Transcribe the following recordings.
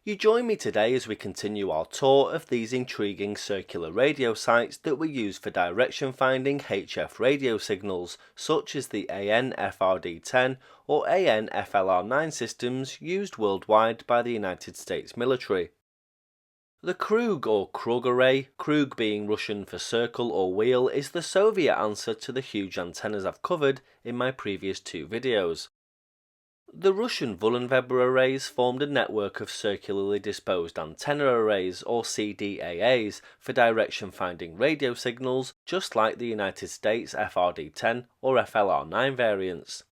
You join me today as we continue our tour of these intriguing circular radio sites that were used for direction finding HF radio signals, such as the AN-FRD-10 or AN-FLR-9 systems used worldwide by the United States military. The Krug or Krug array, Krug being Russian for circle or wheel, is the Soviet answer to the huge antennas I've covered in my previous two videos. The Russian Vullenweber arrays formed a network of circularly disposed antenna arrays, or CDAAs, for direction-finding radio signals, just like the United States FRD-10 or FLR-9 variants.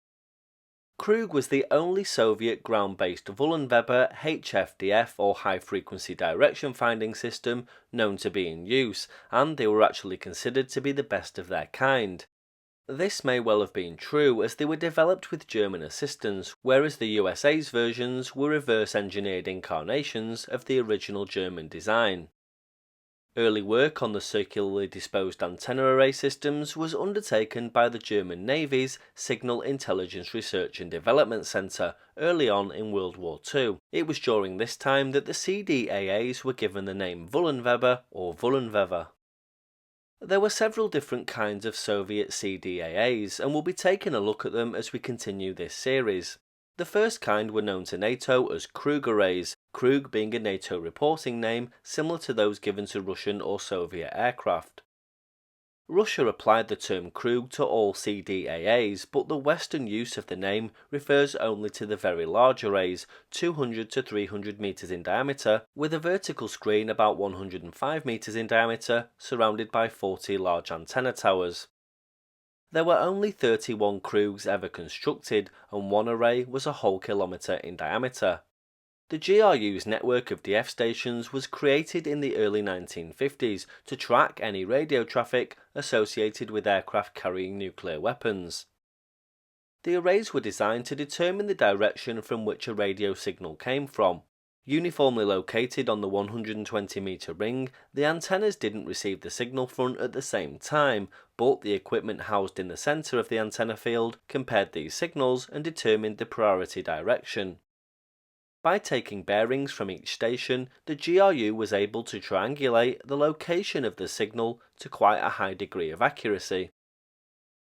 Krug was the only Soviet ground-based Vullenweber HFDF or high-frequency direction-finding system known to be in use, and they were actually considered to be the best of their kind. This may well have been true, as they were developed with German assistance, whereas the USA's versions were reverse-engineered incarnations of the original German design. Early work on the circularly disposed antenna array systems was undertaken by the German Navy's Signal Intelligence Research and Development Center early on in World War II. It was during this time that the CDAAs were given the name Vullenweber or Vullenwever. There were several different kinds of Soviet CDAAs, and we'll be taking a look at them as we continue this series. The first kind were known to NATO as Krug arrays, Krug being a NATO reporting name similar to those given to Russian or Soviet aircraft. Russia applied the term Krug to all CDAAs, but the Western use of the name refers only to the very large arrays, 200 to 300 meters in diameter, with a vertical screen about 105 meters in diameter, surrounded by 40 large antenna towers. There were only 31 Krugs ever constructed, and one array was a whole kilometer in diameter. The GRU's network of DF stations was created in the early 1950s to track any radio traffic associated with aircraft carrying nuclear weapons. The arrays were designed to determine the direction from which a radio signal came from. Uniformly located on the 120-meter ring, the antennas didn't receive the signal front at the same time, but the equipment housed in the center of the antenna field compared these signals and determined the priority direction. By taking bearings from each station, the GRU was able to triangulate the location of the signal to quite a high degree of accuracy.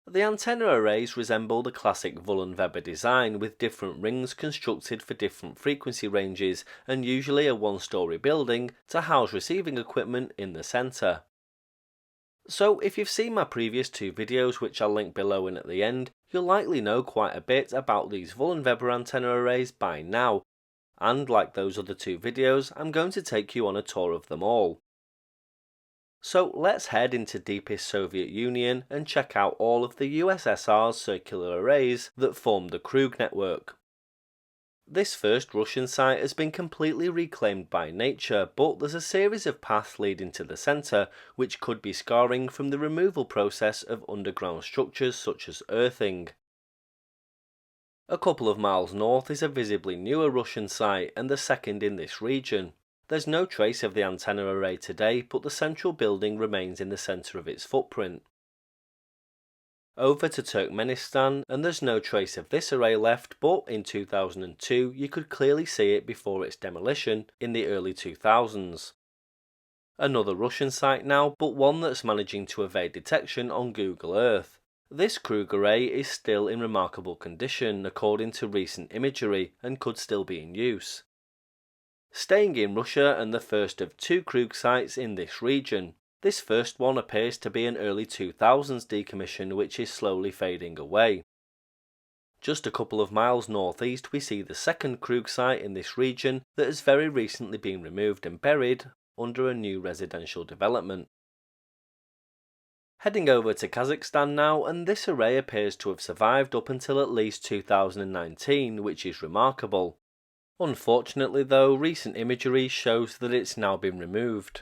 The antenna arrays resemble the classic Vullenweber design, with different rings constructed for different frequency ranges, and usually a one-story building to house receiving equipment in the center. So if you've seen my previous two videos, which I'll link below and at the end, you'll likely know quite a bit about these Vullenweber antenna arrays by now. And like those other two videos, I'm going to take you on a tour of them all. So let's head into deepest Soviet Union and check out all of the USSR's circular arrays that formed the Krug network. This first Russian site has been completely reclaimed by nature, but there's a series of paths leading to the centre, which could be scarring from the removal process of underground structures such as earthing. A couple of miles north is a visibly newer Russian site, and the second in this region. There's no trace of the antenna array today, but the central building remains in the centre of its footprint. Over to Turkmenistan, and there's no trace of this array left, but in 2002 you could clearly see it before its demolition in the early 2000s. Another Russian site now, but one that's managing to evade detection on Google Earth. This Krug array is still in remarkable condition according to recent imagery and could still be in use. Staying in Russia, and the first of two Krug sites in this region. This first one appears to be an early 2000s decommission which is slowly fading away. Just a couple of miles northeast we see the second Krug site in this region that has very recently been removed and buried under a new residential development. Heading over to Kazakhstan now, and this array appears to have survived up until at least 2019, which is remarkable. Unfortunately though, recent imagery shows that it's now been removed.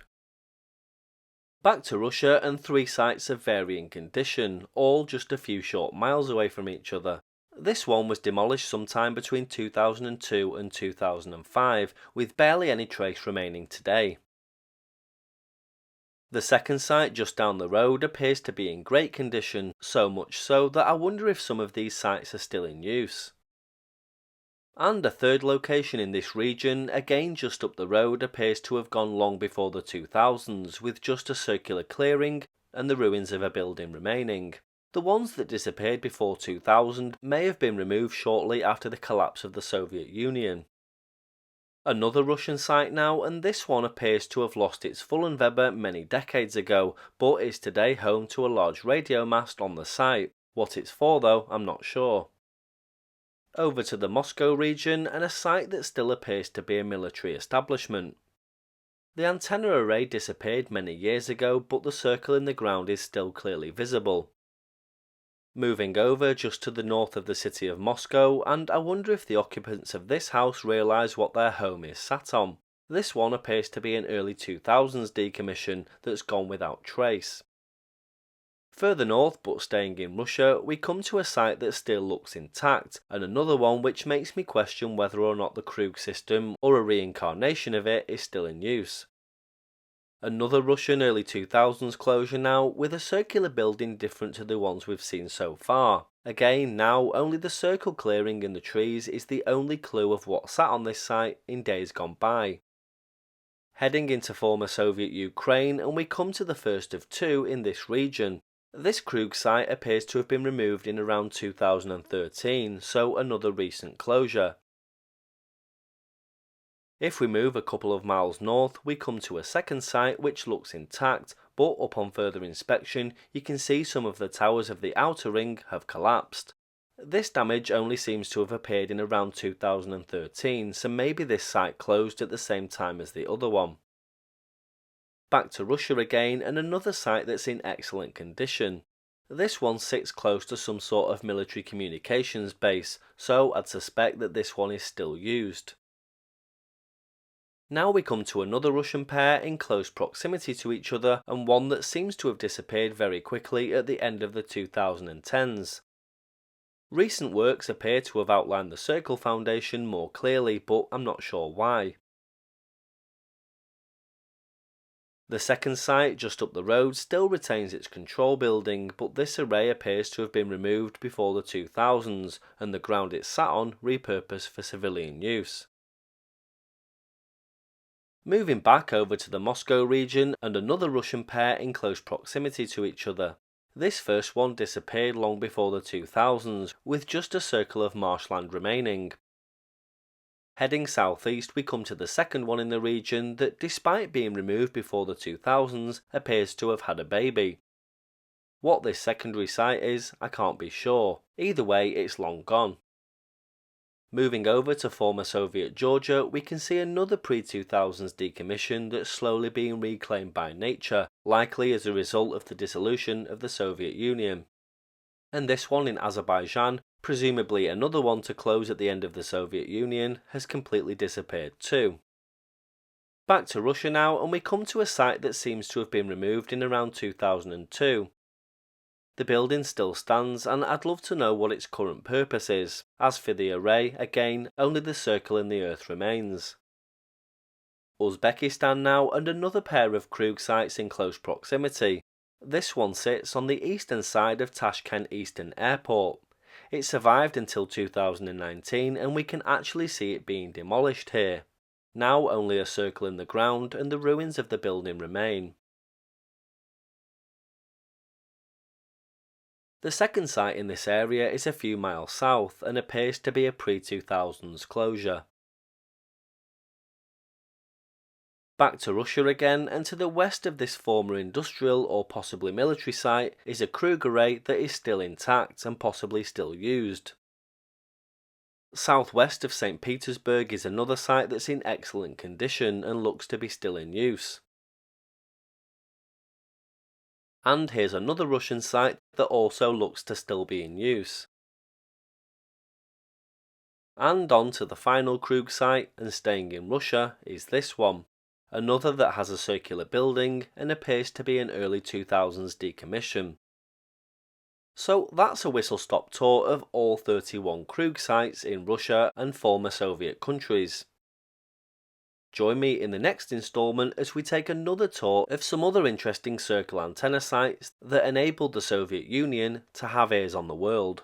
Back to Russia, and three sites of varying condition, all just a few short miles away from each other. This one was demolished sometime between 2002 and 2005, with barely any trace remaining today. The second site just down the road appears to be in great condition, so much so that I wonder if some of these sites are still in use. And a third location in this region, again just up the road, appears to have gone long before the 2000s, with just a circular clearing and the ruins of a building remaining. The ones that disappeared before 2000 may have been removed shortly after the collapse of the Soviet Union. Another Russian site now, and this one appears to have lost its Fullenweber many decades ago, but is today home to a large radio mast on the site. What it's for though, I'm not sure. Over to the Moscow region, and a site that still appears to be a military establishment. The antenna array disappeared many years ago, but the circle in the ground is still clearly visible. Moving over just to the north of the city of Moscow, and I wonder if the occupants of this house realise what their home is sat on. This one appears to be an early 2000s decommission that's gone without trace. Further north, but staying in Russia, we come to a site that still looks intact, and another one which makes me question whether or not the Krug system, or a reincarnation of it, is still in use. Another Russian early 2000s closure now, with a circular building different to the ones we've seen so far. Again, now only the circle clearing in the trees is the only clue of what sat on this site in days gone by. Heading into former Soviet Ukraine, and we come to the first of two in this region. This Krug site appears to have been removed in around 2013, so another recent closure. If we move a couple of miles north, we come to a second site which looks intact, but upon further inspection you can see some of the towers of the outer ring have collapsed. This damage only seems to have appeared in around 2013, so maybe this site closed at the same time as the other one. Back to Russia again, and another site that's in excellent condition. This one sits close to some sort of military communications base, so I'd suspect that this one is still used. Now we come to another Russian pair in close proximity to each other, and one that seems to have disappeared very quickly at the end of the 2010s. Recent works appear to have outlined the circle foundation more clearly, but I'm not sure why. The second site, just up the road, still retains its control building, but this array appears to have been removed before the 2000s, and the ground it sat on repurposed for civilian use. Moving back over to the Moscow region, and another Russian pair in close proximity to each other. This first one disappeared long before the 2000s, with just a circle of marshland remaining. Heading southeast, we come to the second one in the region that, despite being removed before the 2000s, appears to have had a baby. What this secondary site is, I can't be sure. Either way, it's long gone. Moving over to former Soviet Georgia, we can see another pre-2000s decommission that's slowly being reclaimed by nature, likely as a result of the dissolution of the Soviet Union. And this one in Azerbaijan, presumably another one to close at the end of the Soviet Union, has completely disappeared too. Back to Russia now, and we come to a site that seems to have been removed in around 2002. The building still stands, and I'd love to know what its current purpose is. As for the array, again, only the circle in the earth remains. Uzbekistan now, and another pair of Krug sites in close proximity. This one sits on the eastern side of Tashkent Eastern Airport. It survived until 2019, and we can actually see it being demolished here. Now only a circle in the ground and the ruins of the building remain. The second site in this area is a few miles south and appears to be a pre-2000s closure. Back to Russia again, and to the west of this former industrial or possibly military site is a Krug array that is still intact and possibly still used. Southwest of St. Petersburg is another site that's in excellent condition and looks to be still in use. And here's another Russian site that also looks to still be in use. And on to the final Krug site, and staying in Russia, is this one. Another that has a circular building and appears to be an early 2000s decommission. So that's a whistle-stop tour of all 31 Krug sites in Russia and former Soviet countries. Join me in the next instalment as we take another tour of some other interesting circle antenna sites that enabled the Soviet Union to have ears on the world.